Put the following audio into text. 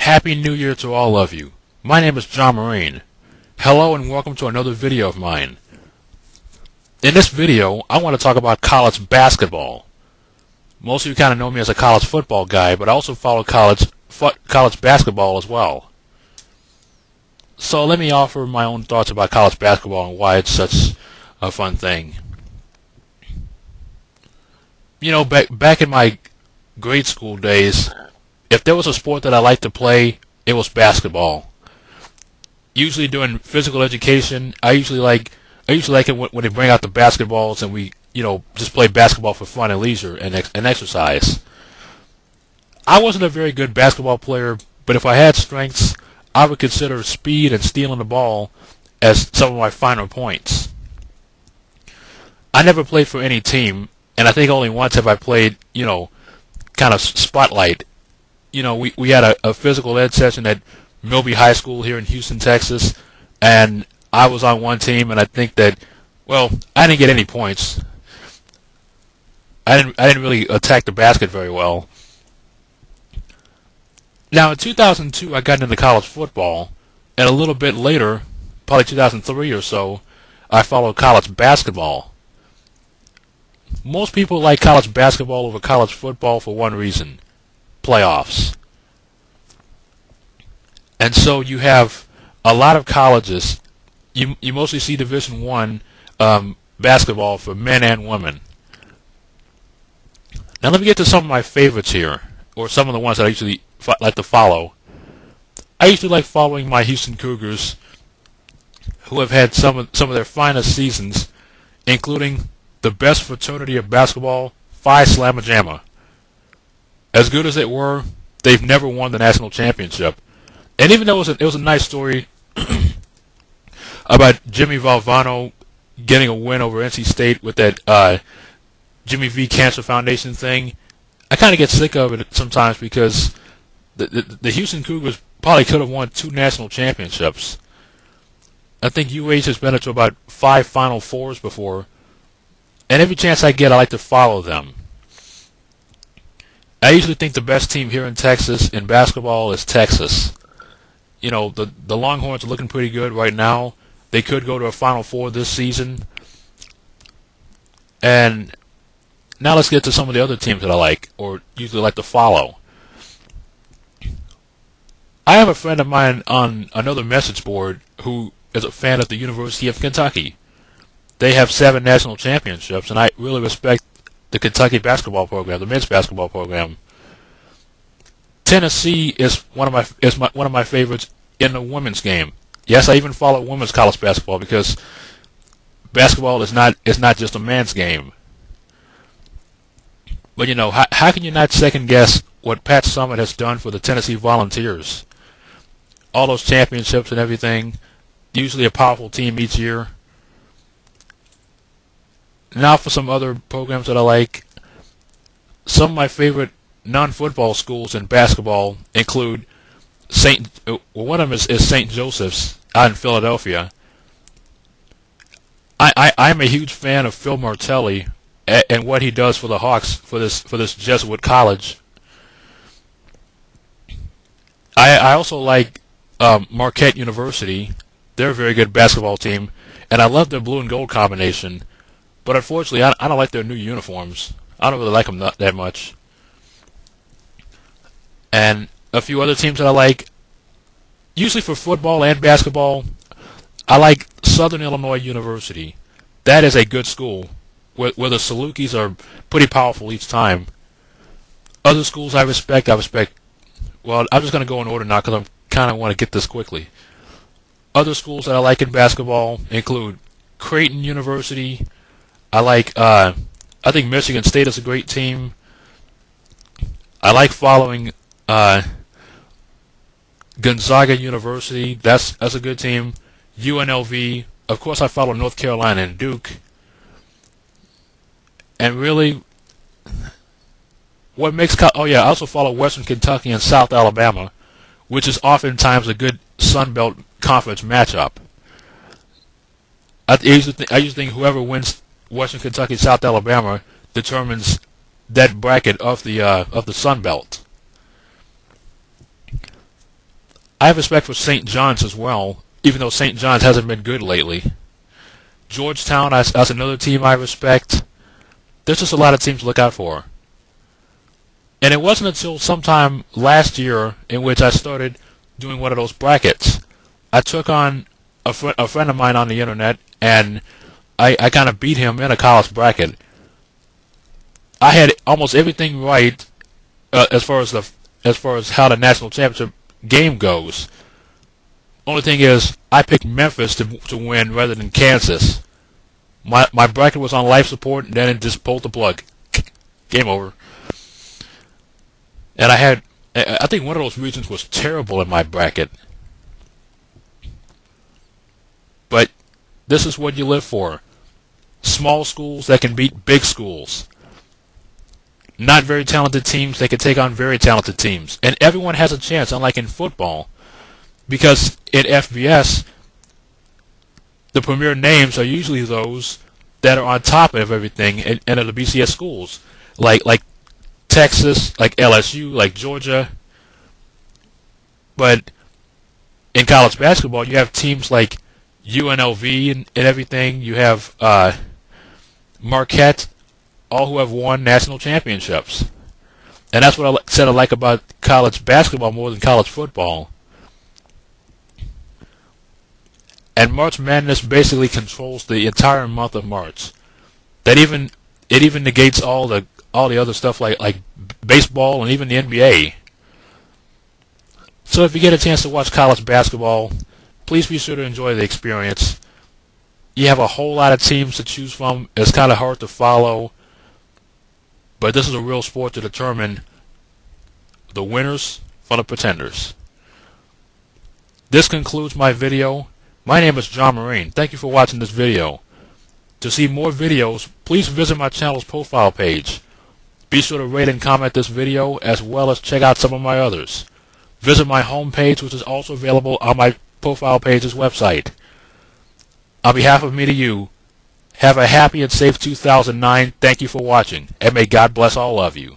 Happy New Year to all of you. My name is John Marine. Hello and welcome to another video of mine. In this video, I want to talk about college basketball. Most of you kind of know me as a college football guy, but I also follow college basketball as well. So let me offer my own thoughts about college basketball and why it's such a fun thing. You know, back in my grade school days, if there was a sport that I liked to play, it was basketball. Usually during physical education, I usually like it when they bring out the basketballs and we, just play basketball for fun and leisure and exercise. I wasn't a very good basketball player, but if I had strengths, I would consider speed and stealing the ball as some of my finer points. I never played for any team, and I think only once have I played, kind of spotlight. We had a physical ed session at Milby High School here in Houston, Texas, and I was on one team, and I think that, well, I didn't get any points. I didn't really attack the basket very well. Now, in 2002, I got into college football, and a little bit later, probably 2003 or so, I followed college basketball. Most people like college basketball over college football for one reason: playoffs. And so you have a lot of colleges. You mostly see Division I basketball for men and women. Now let me get to some of my favorites here, or some of the ones that I usually like to follow. I usually like following my Houston Cougars, who have had some of their finest seasons, including the best fraternity of basketball, Phi Slamma Jamma. As good as they were, they've never won the national championship. And even though it was a nice story about Jimmy Valvano getting a win over NC State with that Jimmy V Cancer Foundation thing, I kind of get sick of it sometimes because the Houston Cougars probably could have won 2 national championships. I think UH has been to about 5 Final Fours before, and every chance I get, I like to follow them. I usually think the best team here in Texas in basketball is Texas. The Longhorns are looking pretty good right now. They could go to a Final Four this season. And now let's get to some of the other teams that I like, or usually like to follow. I have a friend of mine on another message board who is a fan of the University of Kentucky. They have 7 national championships, and I really respect the Kentucky basketball program, the men's basketball program. Tennessee is one of my favorites in the women's game. Yes, I even follow women's college basketball because basketball is not just a man's game. But how can you not second guess what Pat Summitt has done for the Tennessee Volunteers? All those championships and everything, usually a powerful team each year. Now for some other programs that I like. Some of my favorite non-football schools in basketball include one of them is St. Joseph's out in Philadelphia. I'm a huge fan of Phil Martelli and what he does for the Hawks for this Jesuit college. I also like Marquette University. They're a very good basketball team, and I love their blue and gold combination. But unfortunately, I don't like their new uniforms. I don't really like them that much. And a few other teams that I like, usually for football and basketball, I like Southern Illinois University. That is a good school, where the Salukis are pretty powerful each time. Other schools I respect, well, I'm just going to go in order now because I kind of want to get this quickly. Other schools that I like in basketball include Creighton University. I think Michigan State is a great team. I like following Gonzaga University. That's a good team. UNLV. Of course, I follow North Carolina and Duke. And really, what makes I also follow Western Kentucky and South Alabama, which is oftentimes a good Sun Belt Conference matchup. I usually think whoever wins Western Kentucky, South Alabama determines that bracket of the Sun Belt. I have respect for St. John's as well, even though St. John's hasn't been good lately. Georgetown, that's another team I respect. There's just a lot of teams to look out for. And it wasn't until sometime last year in which I started doing one of those brackets. I took on a friend of mine on the internet, and I kind of beat him in a college bracket. I had almost everything right as far as how the national championship game goes. Only thing is, I picked Memphis to win rather than Kansas. My bracket was on life support, and then it just pulled the plug. Game over. And I think one of those regions was terrible in my bracket. But this is what you live for. Small schools that can beat big schools. Not very talented teams that can take on very talented teams. And everyone has a chance, unlike in football. Because in FBS, the premier names are usually those that are on top of everything and are the BCS schools. Like Texas, like LSU, like Georgia. But in college basketball, you have teams like UNLV and everything. You have Marquette, all who have won national championships. And that's what I said I like about college basketball more than college football. And March Madness basically controls the entire month of March. It even negates all the other stuff like baseball and even the NBA. So if you get a chance to watch college basketball, please be sure to enjoy the experience. You have a whole lot of teams to choose from. It's kind of hard to follow, but this is a real sport to determine the winners from the pretenders. This concludes my video. My name is John Marine. Thank you for watching this video. To see more videos, please visit my channel's profile page. Be sure to rate and comment this video, as well as check out some of my others. Visit my homepage, which is also available on my profile page's website. On behalf of me to you, have a happy and safe 2009. Thank you for watching, and may God bless all of you.